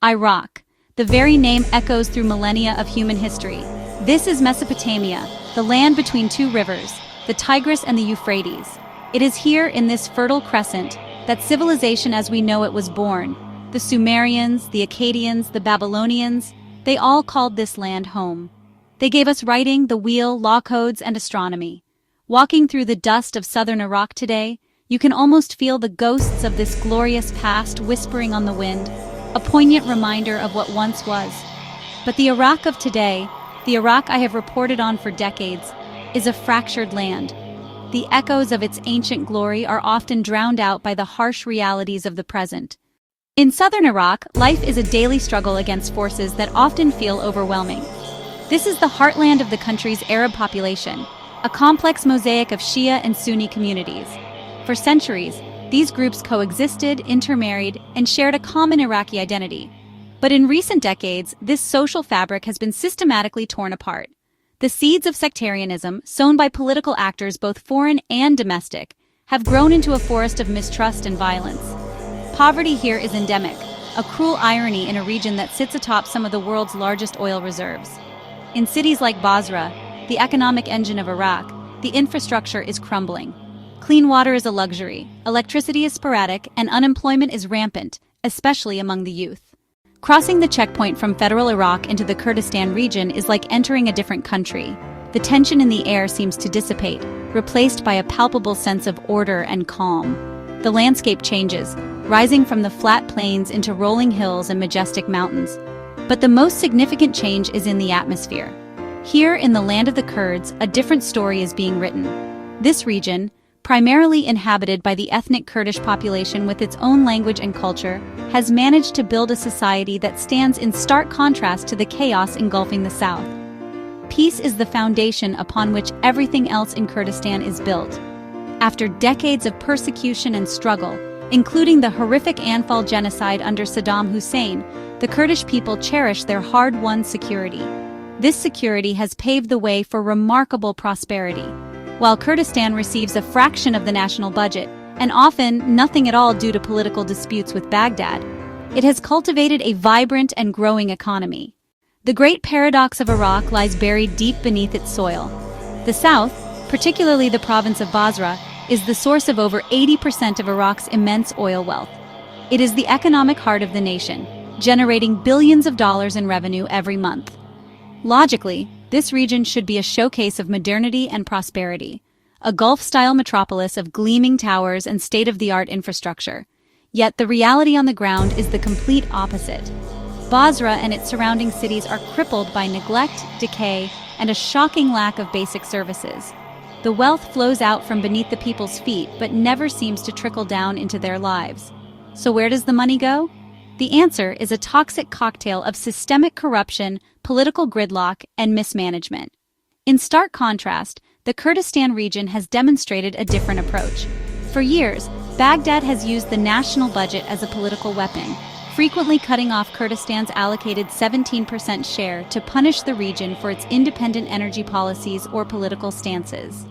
Iraq. The very name echoes through millennia of human history. This is Mesopotamia, the land between two rivers, the Tigris and the Euphrates. It is here, in this fertile crescent, that civilization as we know it was born. The Sumerians, the Akkadians, the Babylonians, they all called this land home. They gave us writing, the wheel, law codes, and astronomy. Walking through the dust of southern Iraq today, you can almost feel the ghosts of this glorious past whispering on the wind, a poignant reminder of what once was. But the Iraq of today, the Iraq I have reported on for decades, is a fractured land. The echoes of its ancient glory are often drowned out by the harsh realities of the present. In southern Iraq, life is a daily struggle against forces that often feel overwhelming. This is the heartland of the country's Arab population, a complex mosaic of Shia and Sunni communities. For centuries, these groups coexisted, intermarried, and shared a common Iraqi identity. But in recent decades, this social fabric has been systematically torn apart. The seeds of sectarianism, sown by political actors both foreign and domestic, have grown into a forest of mistrust and violence. Poverty here is endemic, a cruel irony in a region that sits atop some of the world's largest oil reserves. In cities like Basra, the economic engine of Iraq, the infrastructure is crumbling. Clean water is a luxury, electricity is sporadic, and unemployment is rampant, especially among the youth. Crossing the checkpoint from federal Iraq into the Kurdistan region is like entering a different country. The tension in the air seems to dissipate, replaced by a palpable sense of order and calm. The landscape changes, rising from the flat plains into rolling hills and majestic mountains. But the most significant change is in the atmosphere. Here, in the land of the Kurds, a different story is being written. This region, primarily inhabited by the ethnic Kurdish population with its own language and culture, has managed to build a society that stands in stark contrast to the chaos engulfing the south. Peace is the foundation upon which everything else in Kurdistan is built. After decades of persecution and struggle, including the horrific Anfal genocide under Saddam Hussein, the Kurdish people cherish their hard-won security. This security has paved the way for remarkable prosperity. While Kurdistan receives a fraction of the national budget, and often nothing at all due to political disputes with Baghdad, it has cultivated a vibrant and growing economy. The great paradox of Iraq lies buried deep beneath its soil. The south, particularly the province of Basra, is the source of over 80% of Iraq's immense oil wealth. It is the economic heart of the nation, generating billions of dollars in revenue every month. Logically, this region should be a showcase of modernity and prosperity, a Gulf-style metropolis of gleaming towers and state-of-the-art infrastructure. Yet the reality on the ground is the complete opposite. Basra and its surrounding cities are crippled by neglect, decay, and a shocking lack of basic services. The wealth flows out from beneath the people's feet but never seems to trickle down into their lives. So where does the money go? The answer is a toxic cocktail of systemic corruption, political gridlock, and mismanagement. In stark contrast, the Kurdistan region has demonstrated a different approach. For years, Baghdad has used the national budget as a political weapon, frequently cutting off Kurdistan's allocated 17% share to punish the region for its independent energy policies or political stances.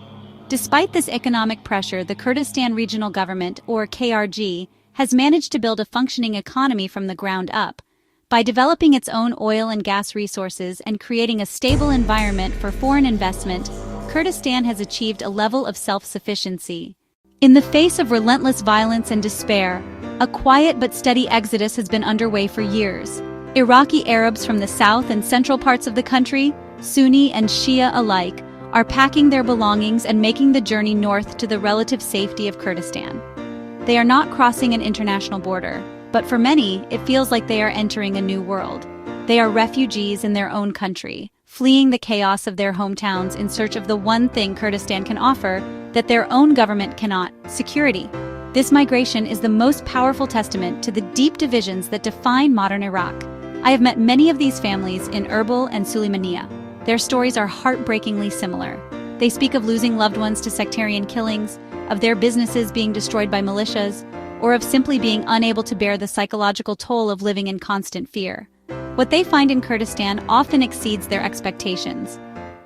Despite this economic pressure, the Kurdistan Regional Government, or KRG, has managed to build a functioning economy from the ground up. By developing its own oil and gas resources and creating a stable environment for foreign investment, Kurdistan has achieved a level of self-sufficiency. In the face of relentless violence and despair, a quiet but steady exodus has been underway for years. Iraqi Arabs from the south and central parts of the country, Sunni and Shia alike, are packing their belongings and making the journey north to the relative safety of Kurdistan. They are not crossing an international border, but for many, it feels like they are entering a new world. They are refugees in their own country, fleeing the chaos of their hometowns in search of the one thing Kurdistan can offer that their own government cannot: security. This migration is the most powerful testament to the deep divisions that define modern Iraq. I have met many of these families in Erbil and Sulaymaniyah. Their stories are heartbreakingly similar. They speak of losing loved ones to sectarian killings, of their businesses being destroyed by militias, or of simply being unable to bear the psychological toll of living in constant fear. What they find in Kurdistan often exceeds their expectations.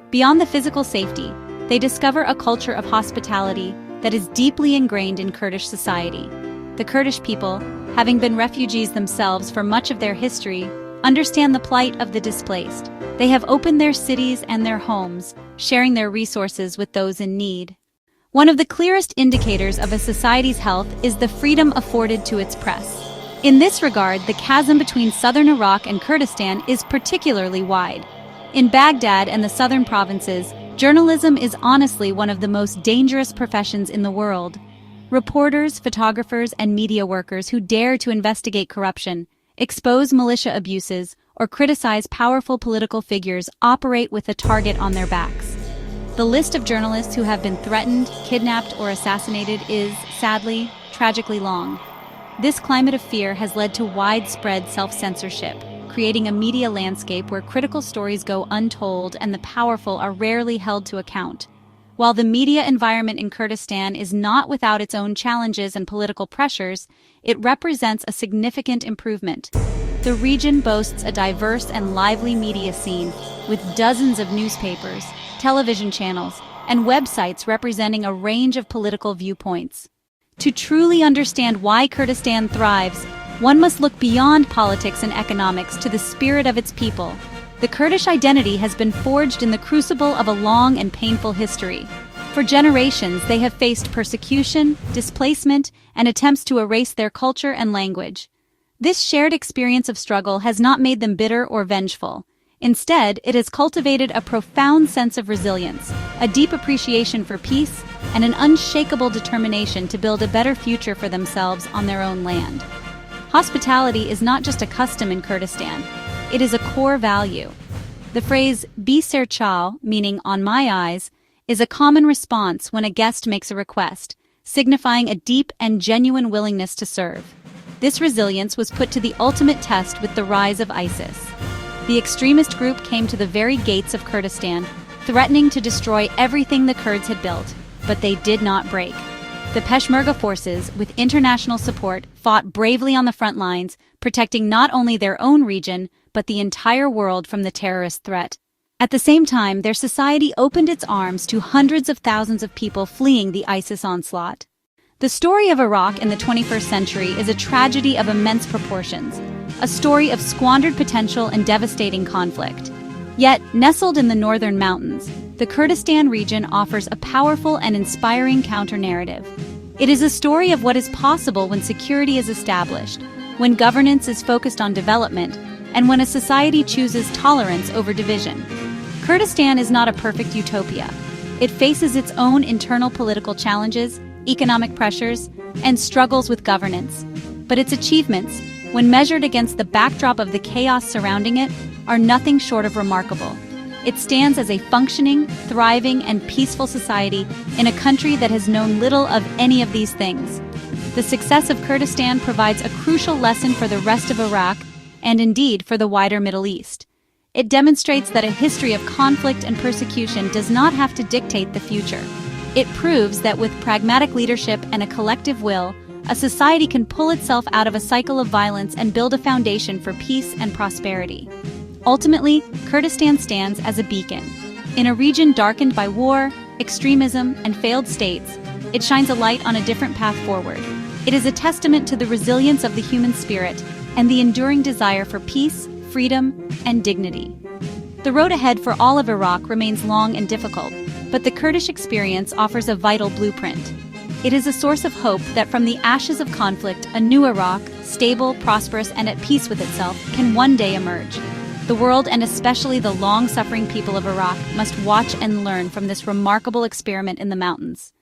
Beyond the physical safety, they discover a culture of hospitality that is deeply ingrained in Kurdish society. The Kurdish people, having been refugees themselves for much of their history, understand the plight of the displaced. They have opened their cities and their homes, sharing their resources with those in need. One of the clearest indicators of a society's health is the freedom afforded to its press. In this regard, the chasm between southern Iraq and Kurdistan is particularly wide. In Baghdad and the southern provinces, journalism is honestly one of the most dangerous professions in the world. Reporters, photographers, and media workers who dare to investigate corruption, expose militia abuses, or criticize powerful political figures operate with a target on their backs. The list of journalists who have been threatened, kidnapped, or assassinated is, sadly, tragically long. This climate of fear has led to widespread self-censorship, creating a media landscape where critical stories go untold and the powerful are rarely held to account. While the media environment in Kurdistan is not without its own challenges and political pressures, it represents a significant improvement. The region boasts a diverse and lively media scene, with dozens of newspapers, television channels, and websites representing a range of political viewpoints. To truly understand why Kurdistan thrives, one must look beyond politics and economics to the spirit of its people. The Kurdish identity has been forged in the crucible of a long and painful history. For generations, they have faced persecution, displacement, and attempts to erase their culture and language. This shared experience of struggle has not made them bitter or vengeful. Instead, it has cultivated a profound sense of resilience, a deep appreciation for peace, and an unshakable determination to build a better future for themselves on their own land. Hospitality is not just a custom in Kurdistan, it is a core value. The phrase "bi ser chao," meaning "on my eyes," is a common response when a guest makes a request, signifying a deep and genuine willingness to serve. This resilience was put to the ultimate test with the rise of ISIS. The extremist group came to the very gates of Kurdistan, threatening to destroy everything the Kurds had built, but they did not break. The Peshmerga forces, with international support, fought bravely on the front lines, protecting not only their own region, but the entire world from the terrorist threat. At the same time, their society opened its arms to hundreds of thousands of people fleeing the ISIS onslaught. The story of Iraq in the 21st century is a tragedy of immense proportions, a story of squandered potential and devastating conflict. Yet, nestled in the northern mountains, the Kurdistan region offers a powerful and inspiring counter-narrative. It is a story of what is possible when security is established, when governance is focused on development, and when a society chooses tolerance over division. Kurdistan is not a perfect utopia. It faces its own internal political challenges, economic pressures, and struggles with governance. But its achievements, when measured against the backdrop of the chaos surrounding it, are nothing short of remarkable. It stands as a functioning, thriving, and peaceful society in a country that has known little of any of these things. The success of Kurdistan provides a crucial lesson for the rest of Iraq, and indeed for the wider Middle East. It demonstrates that a history of conflict and persecution does not have to dictate the future. It proves that with pragmatic leadership and a collective will, a society can pull itself out of a cycle of violence and build a foundation for peace and prosperity. Ultimately, Kurdistan stands as a beacon. In a region darkened by war, extremism, and failed states, it shines a light on a different path forward. It is a testament to the resilience of the human spirit and the enduring desire for peace, freedom, and dignity. The road ahead for all of Iraq remains long and difficult, but the Kurdish experience offers a vital blueprint. It is a source of hope that from the ashes of conflict, a new Iraq, stable, prosperous, and at peace with itself, can one day emerge. The world, and especially the long-suffering people of Iraq, must watch and learn from this remarkable experiment in the mountains.